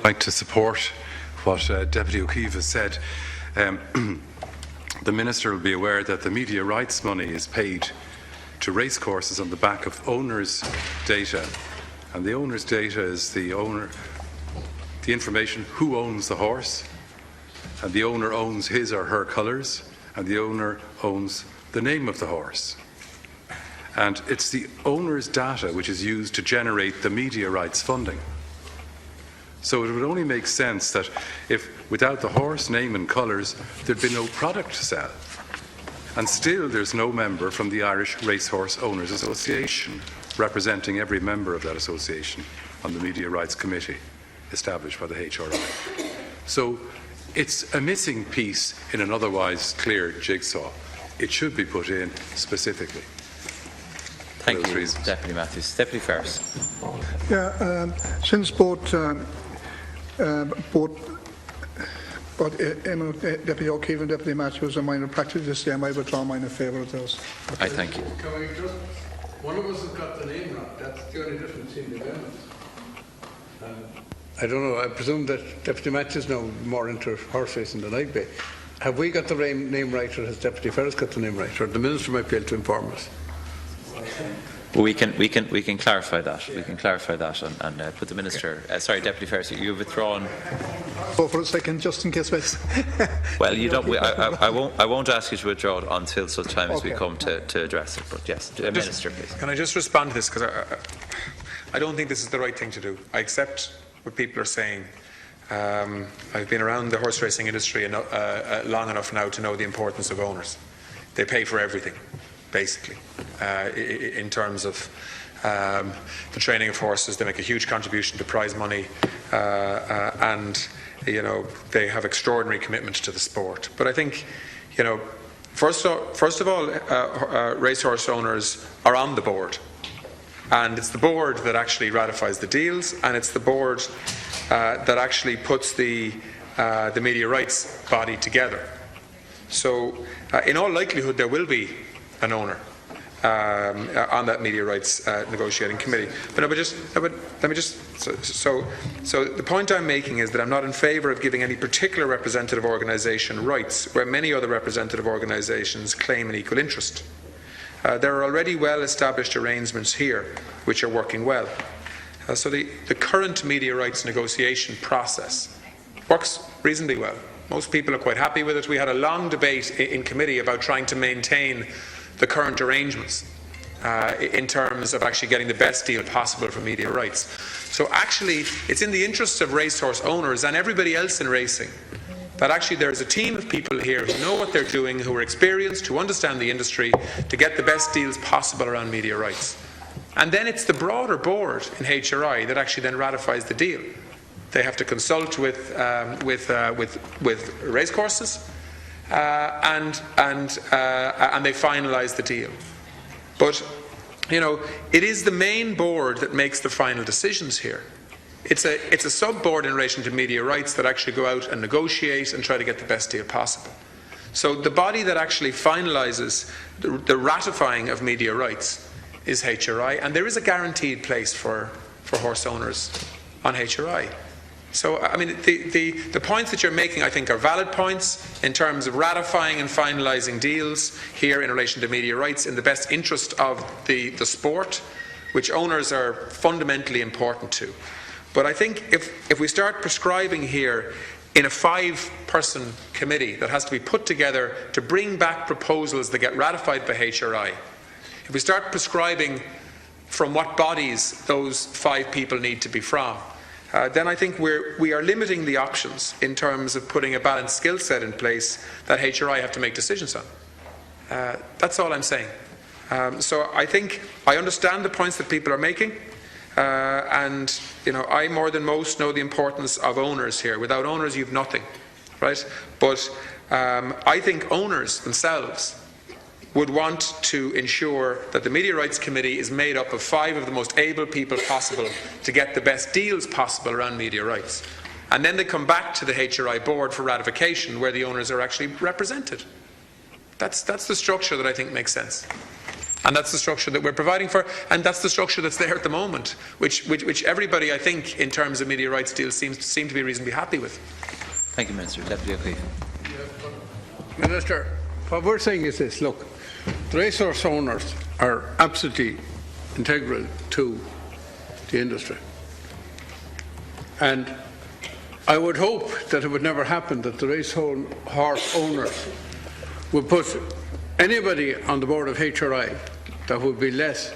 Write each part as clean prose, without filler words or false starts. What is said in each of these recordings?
like to support what Deputy O'Keefe has said. The Minister will be aware that the media rights money is paid to racecourses on the back of owners' data, and the owners' data is the information who owns the horse, and the owner owns his or her colours, and the owner owns the name of the horse. And it's the owner's data which is used to generate the media rights funding. So it would only make sense that if, without the horse name and colours, there'd be no product to sell. And still there's no member from the Irish Racehorse Owners Association representing every member of that association on the Media Rights Committee established by the HRI. So it's a missing piece in an otherwise clear jigsaw. It should be put in specifically. Thank you, Deputy Mathews. Deputy Ferris. Yeah, since both Deputy O'Keefe and Deputy Mathews are minor practice this day, I might withdraw mine in favour of those. I thank you. Can we just, one of us has got the name wrong. That's the only difference in the amendments. I don't know. I presume that Deputy Mathews knows more into horse racing than I'd be. Have we got the name right, or has Deputy Ferris got the name right, or the Minister might be able to inform us? We can clarify that. We can clarify that and put the Minister. Sorry, Deputy Ferris, you've withdrawn. Go for a second, just in case. Well, you don't. I won't ask you to withdraw it until such time as we come to address it. But yes, Minister, please. Can I just respond to this, because I don't think this is the right thing to do. I accept what people are saying. I've been around the horse racing industry long enough now to know the importance of owners. They pay for everything, basically, in terms of the training of horses. They make a huge contribution to prize money, and they have extraordinary commitment to the sport. But I think, first of all, racehorse owners are on the board, and it's the board that actually ratifies the deals, and it's the board that actually puts the media rights body together. So, in all likelihood, there will be an owner on that media rights negotiating committee. But let me just. So the point I'm making is that I'm not in favour of giving any particular representative organisation rights where many other representative organisations claim an equal interest. There are already well-established arrangements here which are working well. So the current media rights negotiation process works reasonably well. Most people are quite happy with it. We had a long debate in committee about trying to maintain the current arrangements in terms of actually getting the best deal possible for media rights. So actually, it's in the interests of racehorse owners and everybody else in racing that actually there is a team of people here who know what they're doing, who are experienced, who understand the industry, to get the best deals possible around media rights. And then it's the broader board in HRI that actually then ratifies the deal. They have to consult with racecourses, and they finalise the deal. But it is the main board that makes the final decisions here. It's a sub-board in relation to media rights that actually go out and negotiate and try to get the best deal possible. So the body that actually finalises the ratifying of media rights is HRI, and there is a guaranteed place for horse owners on HRI. So, I mean, the points that you're making, I think, are valid points in terms of ratifying and finalising deals here in relation to media rights in the best interest of the sport, which owners are fundamentally important to. But I think if we start prescribing here in a 5-person committee that has to be put together to bring back proposals that get ratified by HRI, if we start prescribing from what bodies those 5 people need to be from, then I think we are limiting the options in terms of putting a balanced skill set in place that HRI have to make decisions on. That's all I'm saying. So I think I understand the points that people are making, and I more than most know the importance of owners here. Without owners, you've nothing, right? But I think owners themselves would want to ensure that the Media Rights Committee is made up of 5 of the most able people possible to get the best deals possible around media rights. And then they come back to the HRI board for ratification where the owners are actually represented. That's the structure that I think makes sense. And that's the structure that we're providing for, and that's the structure that's there at the moment, which everybody, I think, in terms of media rights deals seem to be reasonably happy with. Thank you, Minister. Deputy O'Keefe. Minister, what we're saying is this: look, the racehorse owners are absolutely integral to the industry, and I would hope that it would never happen that the racehorse owners would put anybody on the board of HRI that would be less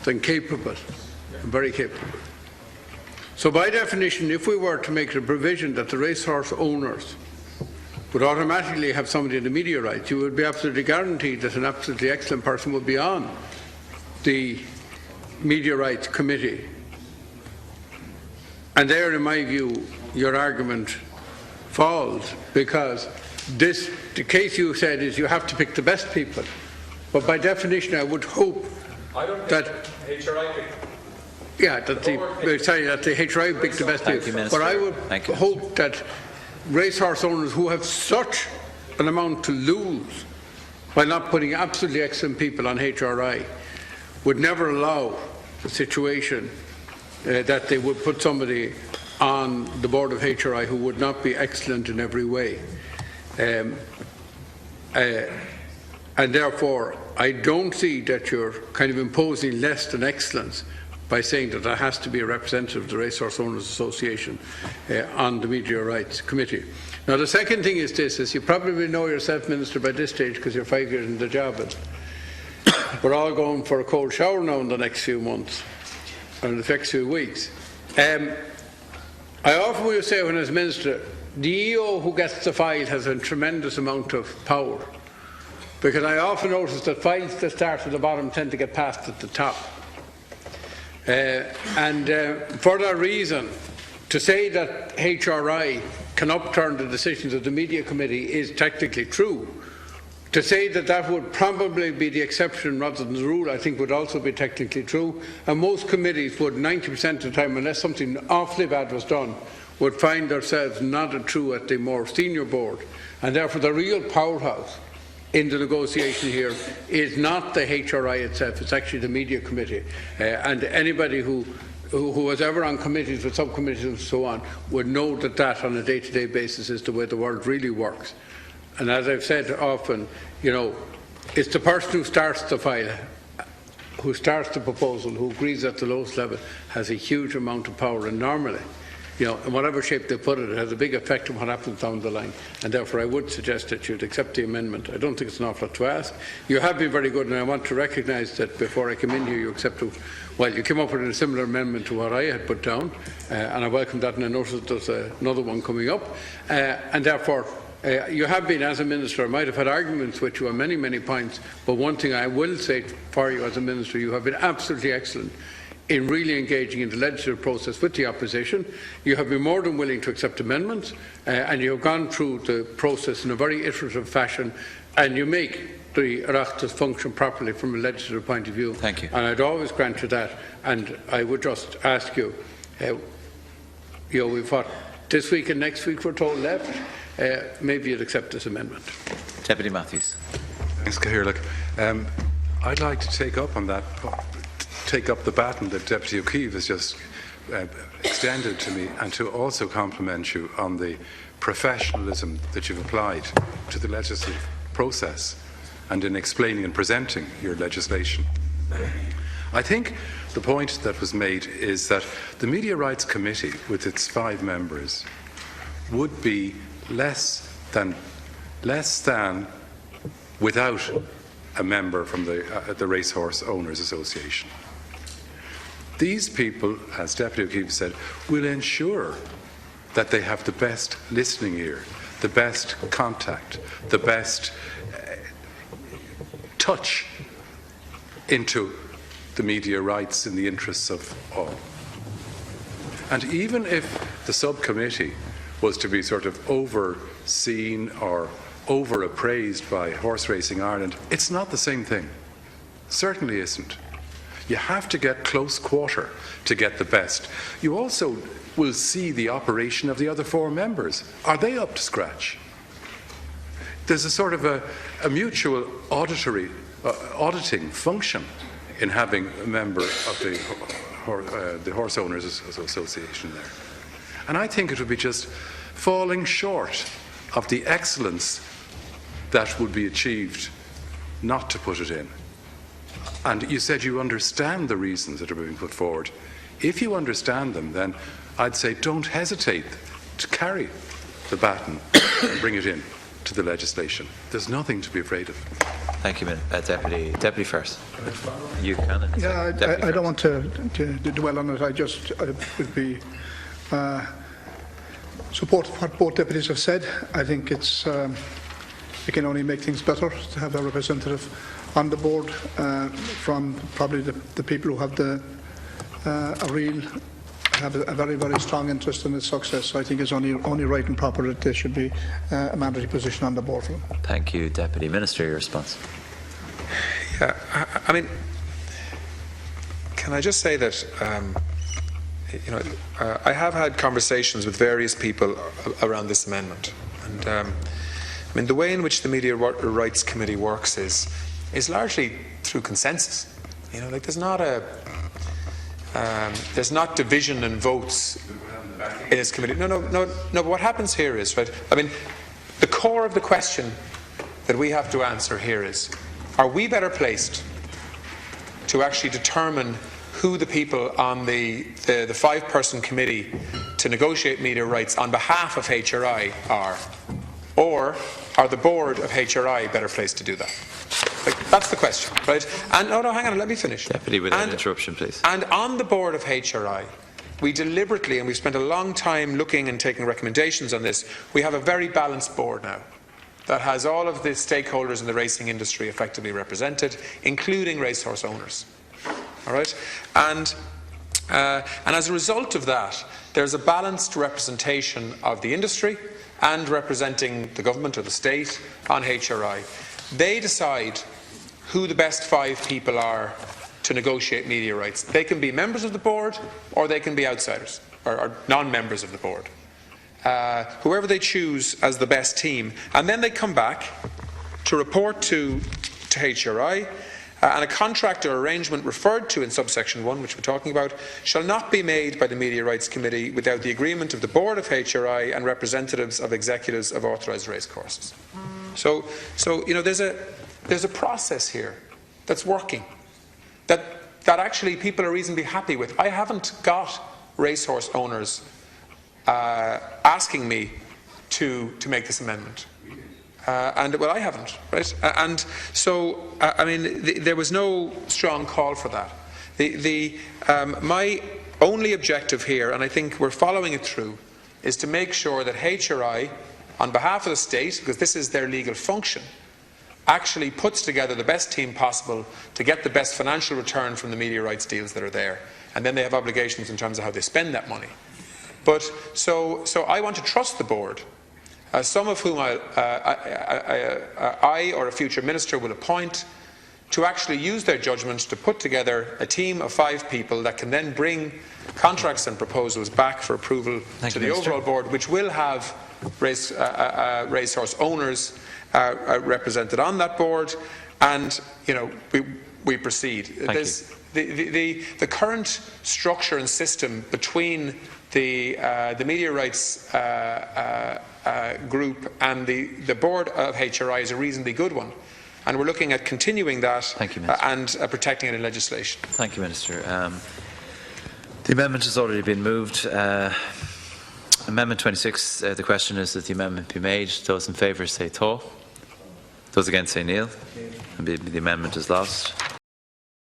than capable, very capable. So by definition, if we were to make the provision that the racehorse owners would automatically have somebody in the media rights, you would be absolutely guaranteed that an absolutely excellent person would be on the media rights committee. And there, in my view, your argument falls, because the case you said is you have to pick the best people. But by definition, I would hope that HRI that the HRI pick the best people. But I would hope that racehorse owners who have such an amount to lose by not putting absolutely excellent people on HRI would never allow the situation that they would put somebody on the board of HRI who would not be excellent in every way. And therefore, I don't see that you're kind of imposing less than excellence by saying that there has to be a representative of the Racehorse Owners Association on the Media Rights Committee. Now, the second thing is this: as you probably know yourself, Minister, by this stage, because you're 5 years in the job, and we're all going for a cold shower now in the next few months, or in the next few weeks. I often will say, when as Minister, the EO who gets the file has a tremendous amount of power, because I often notice that files that start at the bottom tend to get passed at the top. For that reason, to say that HRI can upturn the decisions of the Media Committee is technically true. To say that that would probably be the exception rather than the rule, I think, would also be technically true. And most committees would, 90% of the time, unless something awfully bad was done, would find themselves not true at the more senior board. And therefore, the real powerhouse in the negotiation here is not the HRI itself, it's actually the Media Committee. And anybody who was ever on committees with subcommittees and so on would know that that on a day-to-day basis is the way the world really works. And as I've said often, you know, it's the person who starts the file, who starts the proposal, who agrees at the lowest level, has a huge amount of power. And normally, you know, in whatever shape they put it, it has a big effect on what happens down the line. And therefore, I would suggest that you'd accept the amendment. I don't think it's an awful lot to ask. You have been very good, and I want to recognise that before I came in here, you accepted, well, you came up with a similar amendment to what I had put down, and I welcome that, and I noticed there's another one coming up. And therefore, you have been, as a minister, I might have had arguments with you on many, many points, but one thing I will say for you as a minister, you have been absolutely excellent in really engaging in the legislative process with the opposition. You have been more than willing to accept amendments, and you have gone through the process in a very iterative fashion, and you make the Oireachtas function properly from a legislative point of view. Thank you. And I'd always grant you that. And I would just ask you, you know, we've what, this week and next week we're told left, maybe you'd accept this amendment. Deputy Mathews. Thanks, Cahir. I'd like to take up on that, take up the baton that Deputy O'Keefe has just extended to me, and to also compliment you on the professionalism that you've applied to the legislative process and in explaining and presenting your legislation. I think the point that was made is that the Media Rights Committee, with its 5 members, would be less than without a member from the Racehorse Owners Association. These people, as Deputy O'Keefe said, will ensure that they have the best listening ear, the best contact, the best touch into the media rights in the interests of all. And even if the subcommittee was to be sort of overseen or over-appraised by Horse Racing Ireland, it's not the same thing. Certainly isn't. You have to get close quarter to get the best. You also will see the operation of the other 4 members. Are they up to scratch? There's a sort of a mutual auditory auditing function in having a member of the Horse Owners Association there. And I think it would be just falling short of the excellence that would be achieved not to put it in. And you said you understand the reasons that are being put forward. If you understand them, then I'd say don't hesitate to carry the baton and bring it in to the legislation. There's nothing to be afraid of. Thank you, Deputy First. You can. Yeah, I don't want to dwell on it. I would be support what both deputies have said. I think it can only make things better to have a representative on the board from probably the people who have have a very, very strong interest in its success. So I think it's only right and proper that there should be a mandatory position on the board for them. Thank you, Deputy Minister. Your response? Yeah, I mean, can I just say that I have had conversations with various people around this amendment, and I mean the way in which the Media Rights Committee works is largely through consensus. Like there's not division and votes in this committee. No. But what happens here is, right, I mean, the core of the question that we have to answer here is, are we better placed to actually determine who the people on the 5-person committee to negotiate media rights on behalf of HRI are, or are the board of HRI better placed to do that? That's the question, right? And no, hang on, let me finish. Deputy, without interruption, please. And on the board of HRI, we deliberately, and we've spent a long time looking and taking recommendations on this, we have a very balanced board now that has all of the stakeholders in the racing industry effectively represented, including racehorse owners. All right? And as a result of that, there's a balanced representation of the industry and representing the government or the state on HRI. They decide who the best 5 people are to negotiate media rights. They can be members of the board or they can be outsiders or non-members of the board. Whoever they choose as the best team. And then they come back to report to HRI, and a contract or arrangement referred to in subsection 1, which we're talking about, shall not be made by the Media Rights Committee without the agreement of the board of HRI and representatives of executives of authorised racecourses. So there's a process here that's working, that actually people are reasonably happy with. I haven't got racehorse owners asking me to make this amendment. Well, I haven't, right? And so, I mean, there was no strong call for that. My only objective here, and I think we're following it through, is to make sure that HRI, on behalf of the state, because this is their legal function, actually puts together the best team possible to get the best financial return from the media rights deals that are there. And then they have obligations in terms of how they spend that money. But so I want to trust the board, some of whom I or a future minister will appoint, to actually use their judgment to put together a team of 5 people that can then bring contracts and proposals back for approval to the overall board, which will have racehorse owners represented on that board, and we proceed. The current structure and system between the media rights group and the board of HRI is a reasonably good one, and we're looking at continuing that and protecting it in legislation. Thank you, Minister. The amendment has already been moved. Amendment 26, the question is that the amendment be made. Those in favour say Tó. Those against say Níl. And the amendment is lost.